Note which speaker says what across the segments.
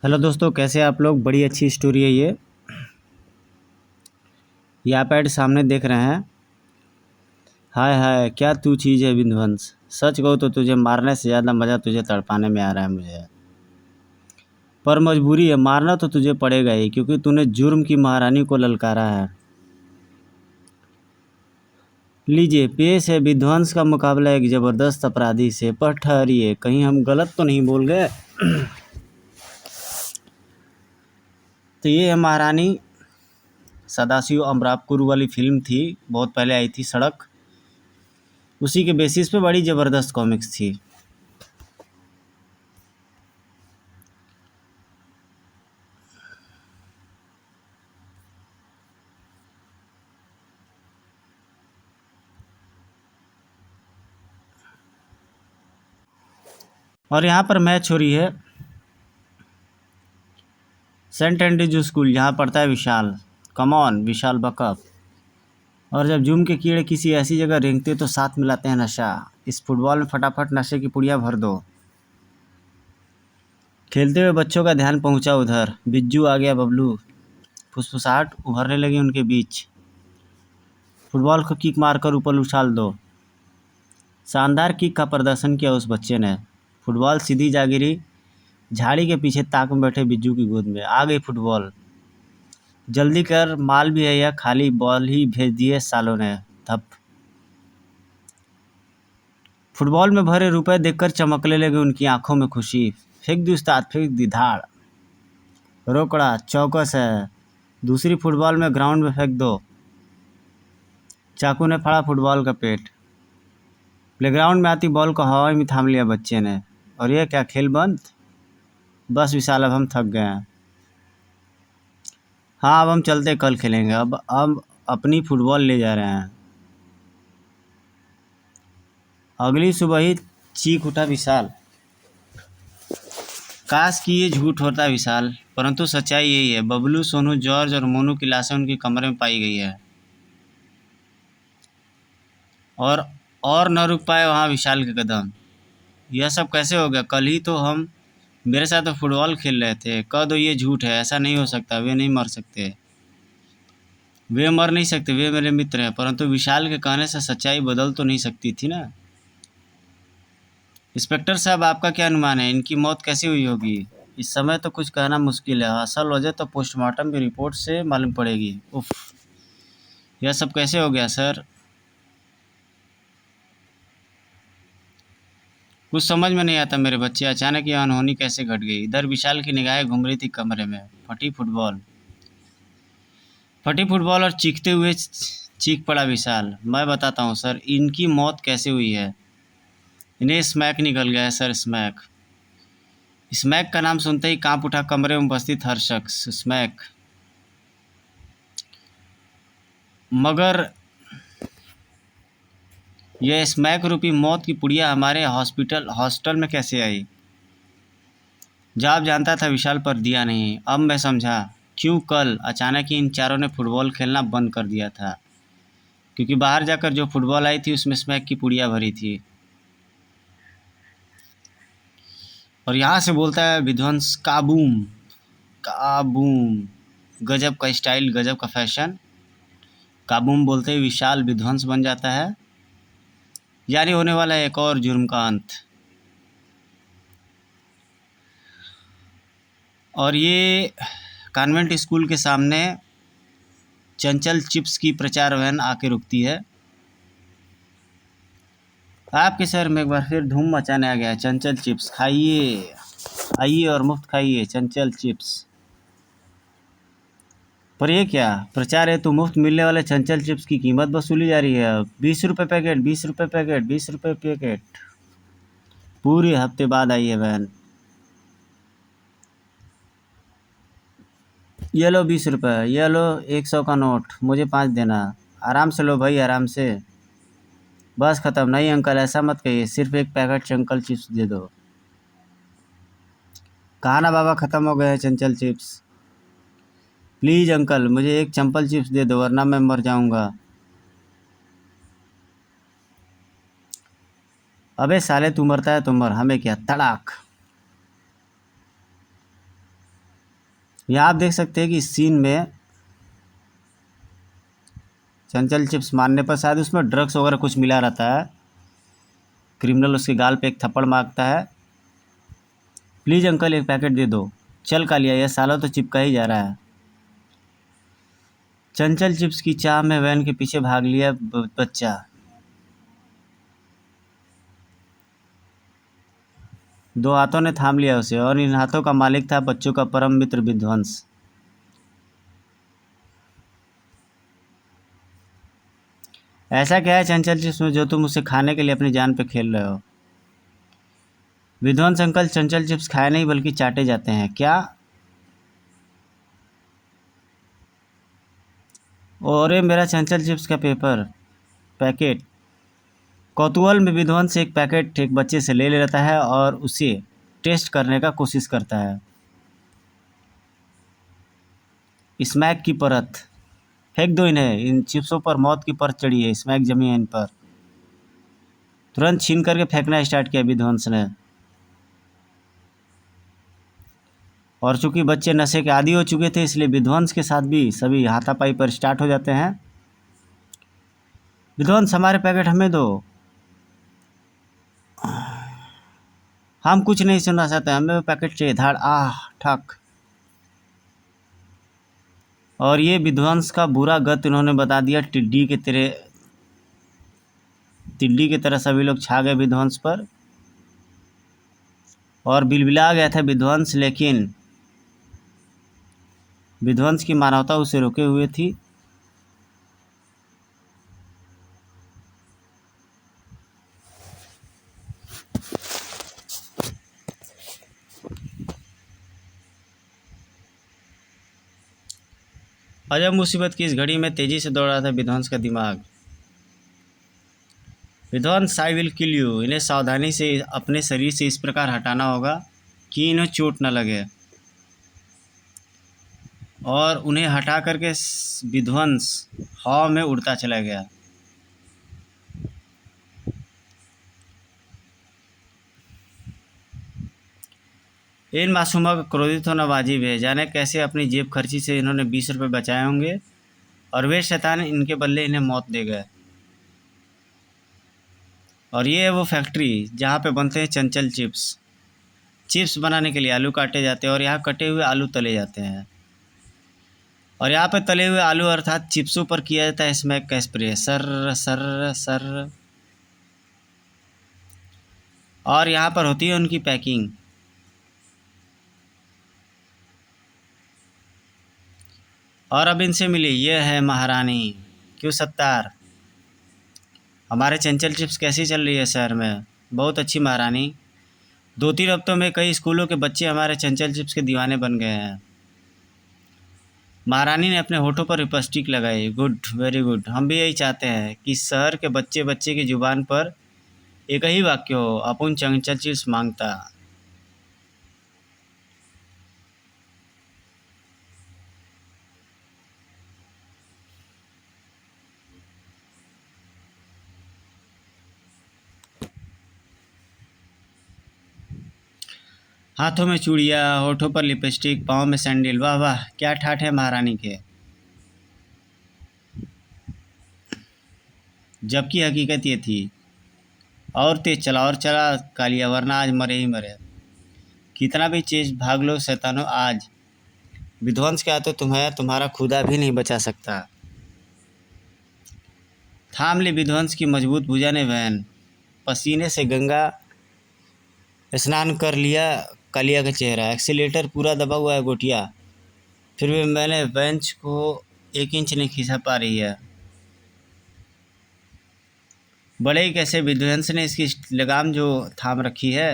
Speaker 1: Hello दोस्तों, कैसे हैं आप लोग। बड़ी अच्छी स्टोरी है ये आप ऐड सामने देख रहे हैं। हाय हाय, क्या तू चीज़ है विध्वंस। सच कहूँ तो तुझे मारने से ज़्यादा मज़ा तुझे तड़पाने में आ रहा है मुझे। पर मजबूरी है, मारना तो तुझे पड़ेगा ही, क्योंकि तूने जुर्म की महारानी को ललकारा है। लीजिए पेश है विध्वंस का मुकाबला एक ज़बरदस्त अपराधी से। पर ठहरिए, कहीं हम गलत तो नहीं बोल गए। तो ये है महारानी। सदाशिव अमरापुर वाली फिल्म थी, बहुत पहले आई थी, सड़क। उसी के बेसिस पे बड़ी ज़बरदस्त कॉमिक्स थी। और यहाँ पर मैच हो रही है सेंट एंड्रयूज स्कूल, जहाँ पढ़ता है विशाल। Come on Vishal backup. और जब जूम के कीड़े किसी ऐसी जगह रेंगते तो साथ मिलाते हैं नशा। इस फुटबॉल में फटाफट नशे की पुड़िया भर दो। खेलते हुए बच्चों का ध्यान पहुंचा उधर। बिज्जू आ गया, बबलू। फुसफुसाहट उभरने लगी उनके बीच। फुटबॉल को किक मारकर ऊपर उछाल दो। शानदार किक का प्रदर्शन किया उस बच्चे ने। फुटबॉल सीधी जा गिरी झाड़ी के पीछे ताक में बैठे बिज्जू की गोद में। आ गई फुटबॉल। जल्दी कर, माल भी है या खाली बॉल ही भेज दिए सालों ने। धप। फुटबॉल में भरे रुपए देखकर चमकने लगे उनकी आंखों में खुशी। फेंक दी उस्ताद, फेंक दी। धाड़। रोकड़ा, चौकस है। दूसरी फुटबॉल में ग्राउंड में फेंक दो। चाकू ने फाड़ा फुटबॉल का पेट। प्लेग्राउंड में आती बॉल को हवा में थाम लिया बच्चे ने। और ये क्या, खेल बंद। बस विशाल, अब हम थक गए हैं। हाँ, अब हम चलते, कल खेलेंगे। अब अपनी फुटबॉल ले जा रहे हैं। अगली सुबह ही चीख उठा विशाल। काश कि ये झूठ होता विशाल, परंतु सच्चाई यही है। बबलू, सोनू, जॉर्ज और मोनू की लाशें उनके कमरे में पाई गई है। और और न रुक पाए वहाँ विशाल के कदम। यह सब कैसे हो गया। कल ही तो हम मेरे साथ तो फुटबॉल खेल रहे थे। कह दो ये झूठ है, ऐसा नहीं हो सकता। वे नहीं मर सकते। वे मर नहीं सकते, वे मेरे मित्र हैं। परंतु विशाल के कहने से सच्चाई बदल तो नहीं सकती थी ना। इंस्पेक्टर साहब, आपका क्या अनुमान है, इनकी मौत कैसे हुई होगी। इस समय तो कुछ कहना मुश्किल है। असल वजह तो पोस्टमार्टम की रिपोर्ट से मालूम पड़ेगी। उफ, यह सब कैसे हो गया सर। कुछ समझ में नहीं आता मेरे बच्चे, अचानक यह अनहोनी कैसे घट गई। इधर विशाल की निगाहें घूम रही थी कमरे में। फटी फुटबॉल और चीखते हुए चीख पड़ा विशाल। मैं बताता हूँ सर, इनकी मौत कैसे हुई है। इन्हें स्मैक निकल गया है सर, स्मैक। स्मैक का नाम सुनते ही कांप उठा कमरे में उपस्थित हर शख्स। स्मैक। मगर यह स्मैक रूपी मौत की पुड़िया हमारे हॉस्टल में कैसे आई। जवाब जानता था विशाल, पर दिया नहीं। अब मैं समझा क्यों कल अचानक ही इन चारों ने फुटबॉल खेलना बंद कर दिया था। क्योंकि बाहर जाकर जो फुटबॉल आई थी उसमें स्मैक की पुड़िया भरी थी। और यहाँ से बोलता है विध्वंस, काबूम। काबूम। गजब का स्टाइल, गजब का फैशन। काबूम बोलते ही विशाल विध्वंस बन जाता है। यानी होने वाला है एक और जुर्म का अंत। और ये कॉन्वेंट स्कूल के सामने चंचल चिप्स की प्रचार वैन आके रुकती है। आपके शहर में एक बार फिर धूम मचाने आ गया है। चंचल चिप्स खाइए, आइए और मुफ्त खाइए चंचल चिप्स। पर ये क्या प्रचार है, तो मुफ्त मिलने वाले चंचल चिप्स की कीमत वसूली जा रही है। 20 रुपये पैकेट, 20 रुपये पैकेट, 20 रुपये पैकेट। पूरे हफ्ते बाद आई है वैन। ये लो 20 रुपये, ये लो 100 का नोट, मुझे 5 देना। आराम से लो भाई, आराम से। बस ख़त्म। नहीं अंकल, ऐसा मत कहिए, सिर्फ एक पैकेट चंचल चिप्स दे दो। कहा ना बाबा, ख़त्म हो गए हैं चंचल चिप्स। प्लीज़ अंकल, मुझे एक चंपल चिप्स दे दो, वरना मैं मर जाऊंगा। अबे साले, तू मरता है तो मर, हमें क्या। तड़ाक। यहाँ आप देख सकते हैं कि इस सीन में चंचल चिप्स मारने पर शायद उसमें ड्रग्स वगैरह कुछ मिला रहता है। क्रिमिनल उसके गाल पे एक थप्पड़ मारता है। प्लीज़ अंकल एक पैकेट दे दो। चल कालिया, यह साला तो चिपका ही जा रहा है। चंचल चिप्स की चाह में वैन के पीछे भाग लिया बच्चा। दो हाथों ने थाम लिया उसे और इन हाथों का मालिक था बच्चों का परम मित्र विध्वंस। ऐसा क्या है चंचल चिप्स में जो तुम उसे खाने के लिए अपनी जान पे खेल रहे हो? विध्वंस अंकल, चंचल चिप्स खाए नहीं बल्कि चाटे जाते हैं। क्या? और ये मेरा चंचल चिप्स का पैकेट। कौतूहल में विध्वंस एक पैकेट एक बच्चे से ले लेता है और उसे टेस्ट करने का कोशिश करता है। स्मैक की परत। फेंक दो इन्हें, इन चिप्सों पर मौत की परत चढ़ी है। स्मैक जमी है इन पर। तुरंत छीन करके फेंकना स्टार्ट किया विध्वंस ने। और चूंकि बच्चे नशे के आदी हो चुके थे इसलिए विध्वंस के साथ भी सभी हाथापाई पर स्टार्ट हो जाते हैं। विध्वंस, हमारे पैकेट हमें दो। हम कुछ नहीं सुनना चाहते, हमें वो पैकेट चाहिए। धाड़ आह ठक। और ये विध्वंस का बुरा गत इन्होंने बता दिया। टिड्डी की तरह सभी लोग छा गए विध्वंस पर और बिलबिला गया था विध्वंस, लेकिन विध्वंस की मानवता उसे रोके हुए थी। अजब मुसीबत की इस घड़ी में तेजी से दौड़ रहा था विध्वंस का दिमाग। विध्वंस, आई विल किल यू। इन्हें सावधानी से अपने शरीर से इस प्रकार हटाना होगा कि इन्हें चोट न लगे। और उन्हें हटा करके विध्वंस हवा में उड़ता चला गया। इन मासूमों का क्रोधित होना वाजिब है। जाने कैसे अपनी जेब खर्ची से इन्होंने 20 रुपये बचाए होंगे और वे शैतान इनके बदले इन्हें मौत दे गए। और ये है वो फैक्ट्री जहाँ पे बनते हैं चंचल चिप्स। चिप्स बनाने के लिए आलू काटे जाते हैं और यहाँ कटे हुए आलू तले जाते हैं। और यहाँ पे तले हुए आलू अर्थात चिप्सों पर किया जाता है स्मैक का स्प्रे। Sir sir sir. और यहाँ पर होती है उनकी पैकिंग। और अब इनसे मिली, ये है महारानी। क्यों सत्तार, हमारे चंचल चिप्स कैसी चल रही है शहर में? बहुत अच्छी महारानी। 2-3 हफ्तों में कई स्कूलों के बच्चे हमारे चंचल चिप्स के दीवाने बन गए हैं। महारानी ने अपने होठों पर लिपस्टिक लगाई। Good, very good. हम भी यही चाहते हैं कि शहर के बच्चे बच्चे की जुबान पर एक ही वाक्य हो, अपुन चंचल चिप्स मांगता। हाथों में चूड़ियाँ, होठों पर लिपस्टिक, पाँव में सैंडल। वाह वाह, क्या ठाठ है महारानी के। जबकि हकीकत ये थी। और तेज चला और चला कालिया, वरना आज मरे ही मरे। कितना भी तेज भाग लो शैतानों, आज विध्वंस क्या तो तुम्हें तुम्हारा खुदा भी नहीं बचा सकता। थाम ली विध्वंस की मजबूत भुजा ने वैन। पसीने से गंगा स्नान कर लिया कालिया का चेहरा। एक्सीलेटर पूरा दबा हुआ है गोटिया, फिर भी मैंने बेंच को 1 इंच नहीं खींचा पा रही है। बड़े ही कैसे विध्वंस ने इसकी लगाम जो थाम रखी है।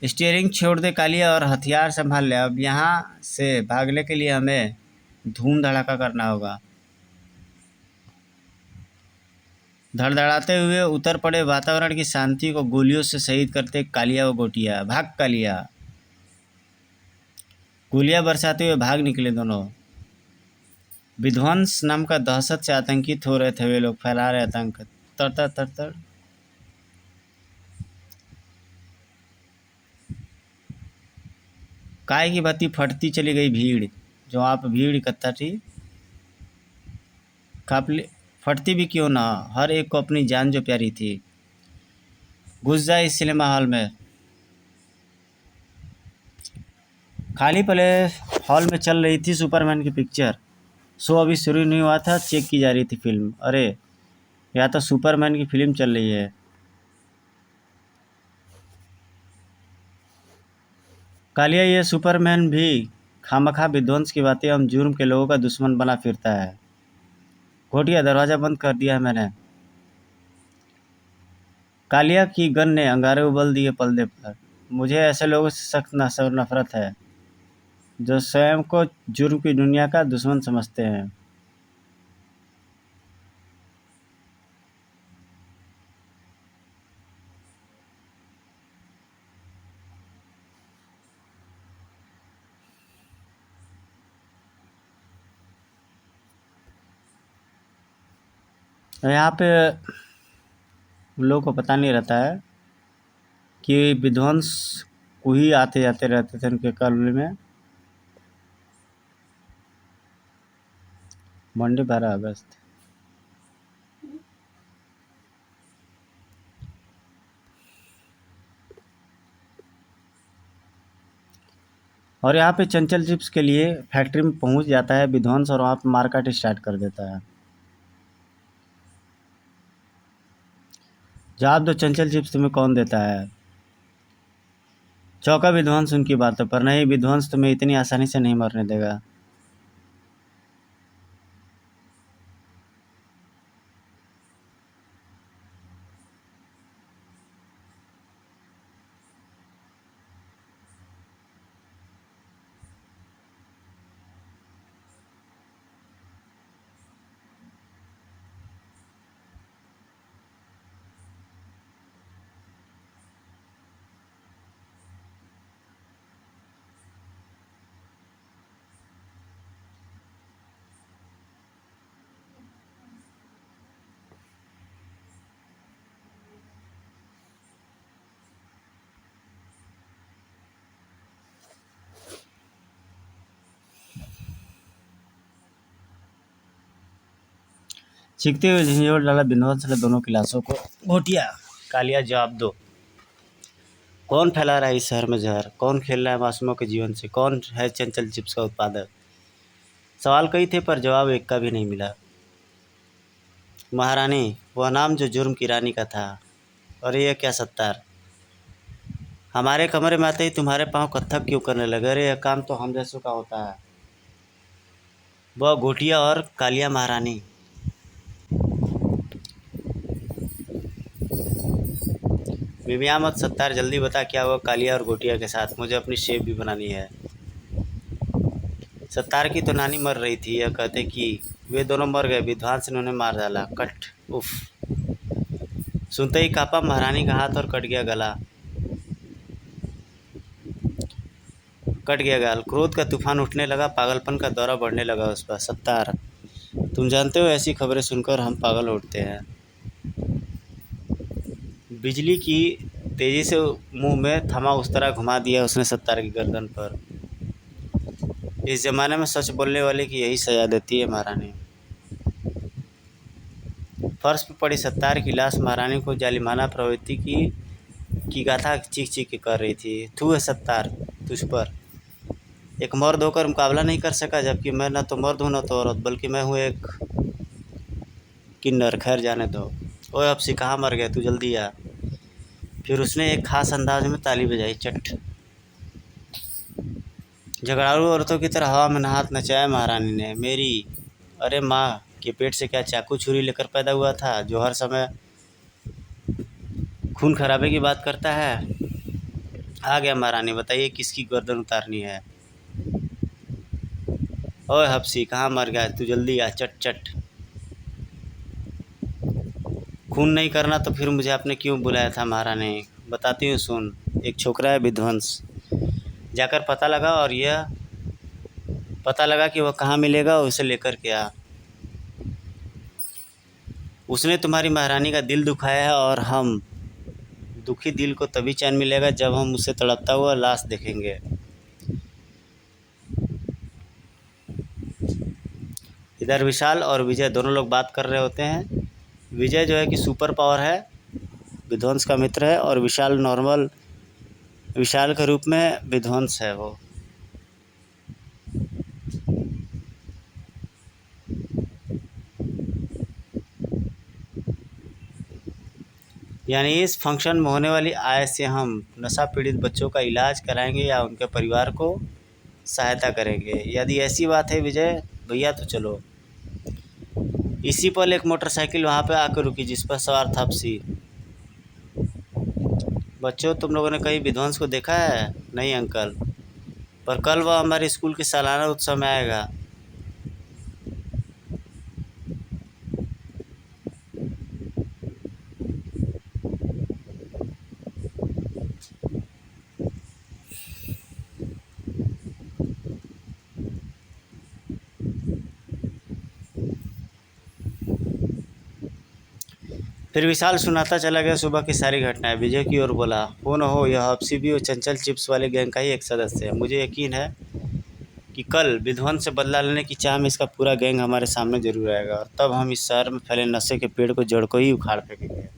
Speaker 1: स्टीयरिंग छोड़ दे कालिया और हथियार संभाल ले। अब यहाँ से भागने के लिए हमें धूम धड़ाका करना होगा। धड़धड़ाते हुए उतर पड़े वातावरण की शांति को गोलियों से शहीद करते कालिया व गोटिया। भाग कालिया। गोलियां बरसाते हुए भाग निकले दोनों। विध्वंस नाम का दहशत से आतंकित हो रहे थे वे लोग, फैला रहे आतंक। तड़तड़ तड़तड़। काय की भांति फटती चली गई भीड़, जो आप भीड़ इकट्ठा थी काफिले फटती भी क्यों ना, हर एक को अपनी जान जो प्यारी थी। घुस जाए इस सिनेमा हॉल में। खाली पले हॉल में चल रही थी सुपरमैन की पिक्चर। शो अभी शुरू नहीं हुआ था, चेक की जा रही थी फिल्म। अरे या तो सुपरमैन की फिल्म चल रही है। कालिया, ये सुपरमैन भी खामखा विध्वंस की बातें हम जुर्म के लोगों का दुश्मन बना फिरता है। घोटिया, दरवाज़ा बंद कर दिया है मैंने। कालिया की गन ने अंगारे उबल दिए पर्दे पर। मुझे ऐसे लोगों से सख्त नफरत है जो स्वयं को जुर्म की दुनिया का दुश्मन समझते हैं। यहाँ पे लोगों को पता नहीं रहता है कि विध्वंस को ही आते जाते रहते थे उनके कॉलोनी में। मंडे 12 अगस्त। और यहाँ पे चंचल चिप्स के लिए फैक्ट्री में पहुँच जाता है विध्वंस और वहाँ पे मार्केट स्टार्ट कर देता है। जवाब दो, चंचल चिप्स तुम्हें कौन देता है? चौका विध्वंस उनकी बातों पर। नहीं, विध्वंस तुम्हें इतनी आसानी से नहीं मरने देगा। चीखते हुए झंझोर डाला विध्वंस ने दोनों गिलासों को। घोटिया, कालिया, जवाब दो। कौन फैला रहा है इस शहर में जहर? कौन खेल रहा है मासूमों के जीवन से? कौन है चंचल चिप्स का उत्पादक? सवाल कई थे पर जवाब एक का भी नहीं मिला। महारानी, वह नाम जो जुर्म की रानी का था। और यह क्या सत्तार, हमारे कमरे में आते ही तुम्हारे पाँव कत्थक क्यों करने लगे? अरे यह काम तो हम जैसों का होता है। वह घोटिया और कालिया महारानी। मिमिया मत सत्तार, जल्दी बता क्या हुआ कालिया और घोटिया के साथ। मुझे अपनी शेव भी बनानी है। सत्तार की तो नानी मर रही थी, यह कहते कि वे दोनों मर गए, विध्वंस ने उन्हें मार डाला। कट। उफ। सुनते ही कांपा महारानी का हाथ और कट गया गला। कट गया गाल। क्रोध का तूफान उठने लगा, पागलपन का दौरा बढ़ने लगा उस पर। सत्तार, तुम जानते हो ऐसी खबरें सुनकर हम पागल उठते हैं। बिजली की तेजी से मुंह में थमा उस तरह घुमा दिया उसने सत्तार की गर्दन पर। इस जमाने में सच बोलने वाले की यही सजा देती है महारानी। फर्श पर पड़ी सत्तार की लाश महारानी को जालिमाना प्रवृत्ति की गाथा चीख चीख के कर रही थी। थू है सत्तार तुझ पर। एक मर्द होकर मुकाबला नहीं कर सका, जबकि मैं न तो मर्द हूँ न तो औरत, बल्कि मैं हूँ एक किन्नर। खैर जाने दो। ओए हफ्सी, कहाँ मर गया तू? जल्दी आ। फिर उसने एक खास अंदाज में ताली बजाई। चट। झगड़ालू औरतों की तरह हवा में हाथ नचाया महारानी ने। मेरी अरे माँ के पेट से क्या चाकू छुरी लेकर पैदा हुआ था जो हर समय खून खराबे की बात करता है? आ गया महारानी, बताइए किसकी गर्दन उतारनी है। ओए हफ्सी, कहाँ मर गया तू? जल्दी आ। चट चट। खून नहीं करना तो फिर मुझे आपने क्यों बुलाया था महारानी? बताती हूँ सुन। एक छोकरा है विध्वंस, जाकर पता लगा, और यह पता लगा कि वह कहाँ मिलेगा, उसे लेकर के आ। उसने तुम्हारी महारानी का दिल दुखाया है, और हम दुखी दिल को तभी चैन मिलेगा जब हम उसे तड़पता हुआ लाश देखेंगे। इधर विशाल और विजय दोनों लोग बात कर रहे होते हैं। विजय जो है कि सुपर पावर है, विध्वंस का मित्र है, और विशाल नॉर्मल विशाल के रूप में विध्वंस है वो। यानी इस फंक्शन में होने वाली आय से हम नशा पीड़ित बच्चों का इलाज कराएंगे या उनके परिवार को सहायता करेंगे। यदि ऐसी बात है विजय भैया तो चलो। इसी पल एक मोटरसाइकिल वहाँ पे आकर रुकी जिस पर सवार था अपसी। बच्चों तुम लोगों ने कहीं विध्वंस को देखा है? नहीं अंकल, पर कल वह हमारे स्कूल के सालाना उत्सव में आएगा। फिर विशाल सुनाता चला गया सुबह की सारी घटनाएं। विजय की ओर बोला, हो न हो यह हफ्सी भी और चंचल चिप्स वाले गैंग का ही एक सदस्य है। मुझे यकीन है कि कल विध्वंस से बदला लेने की चाह में इसका पूरा गैंग हमारे सामने जरूर आएगा, और तब हम इस शहर में फैले नशे के पेड़ को जड़ को ही उखाड़ फेंकेंगे।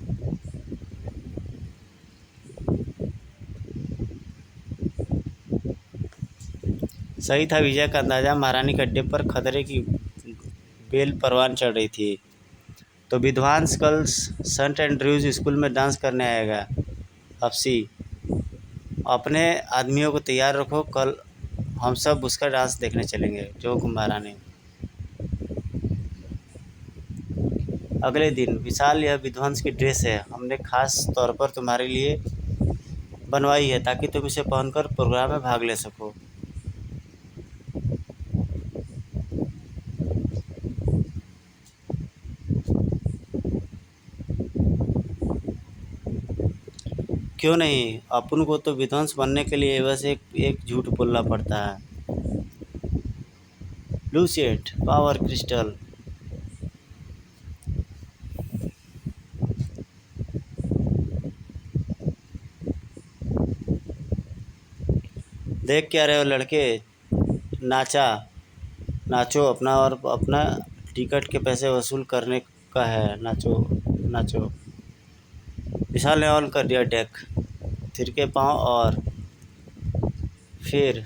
Speaker 1: सही था विजय का अंदाजा। महारानी के अड्डे पर खतरे की बेल परवान चढ़ रही थी। तो विध्वंस कल सेंट एंड्रयूज स्कूल में डांस करने आएगा। हफ्सी, अपने आदमियों को तैयार रखो, कल हम सब उसका डांस देखने चलेंगे। जो महारानी। अगले दिन, विशाल यह विध्वंस की ड्रेस है, हमने खास तौर पर तुम्हारे लिए बनवाई है ताकि तुम इसे पहनकर प्रोग्राम में भाग ले सको। क्यों नहीं, अपन को तो विध्वंस बनने के लिए बस एक झूठ बोलना पड़ता है। लूसिएट पावर क्रिस्टल। देख क्या रहे हो लड़के, नाचो अपना, और अपना टिकट के पैसे वसूल करने का है। नाचो नाचो। विशाल ने ऑन कर दिया डेक। थिरके पाँव और फिर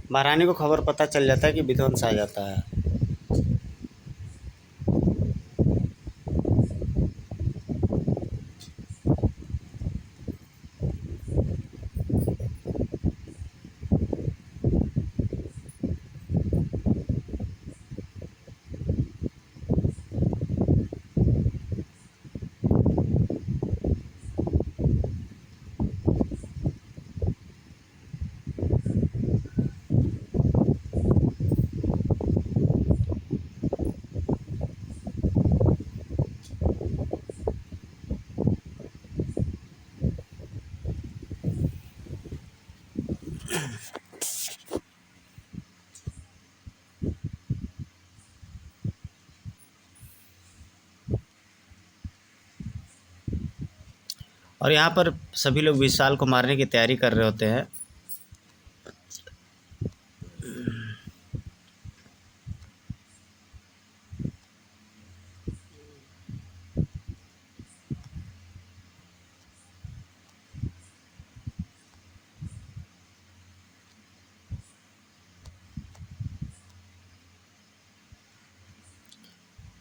Speaker 1: महारानी को खबर पता चल जाता है कि विध्वंस आ जाता है। और यहाँ पर सभी लोग विशाल को मारने की तैयारी कर रहे होते हैं।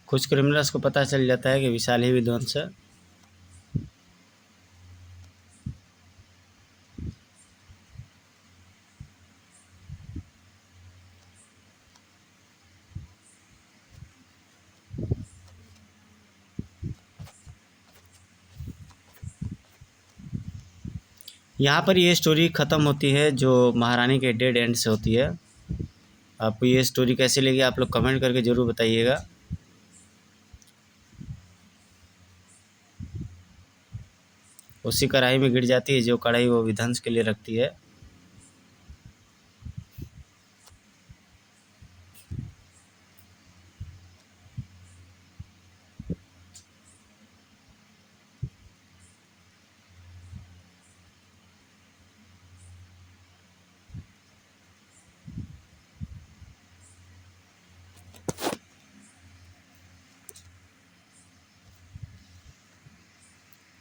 Speaker 1: कुछ क्रिमिनल्स को पता चल जाता है कि विशाल ही विध्वंस है। यहाँ पर ये स्टोरी ख़त्म होती है जो महारानी के डेड एंड से होती है। आपको ये स्टोरी कैसी लगी आप लोग कमेंट करके ज़रूर बताइएगा। उसी कढ़ाई में गिर जाती है जो कढ़ाई वो विध्वंस के लिए रखती है।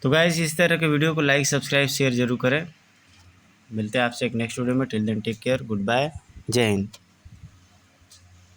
Speaker 1: तो गाइस इस तरह के वीडियो को लाइक सब्सक्राइब शेयर जरूर करें। मिलते हैं आपसे एक नेक्स्ट वीडियो में। Till then take care, good bye, जय हिंद।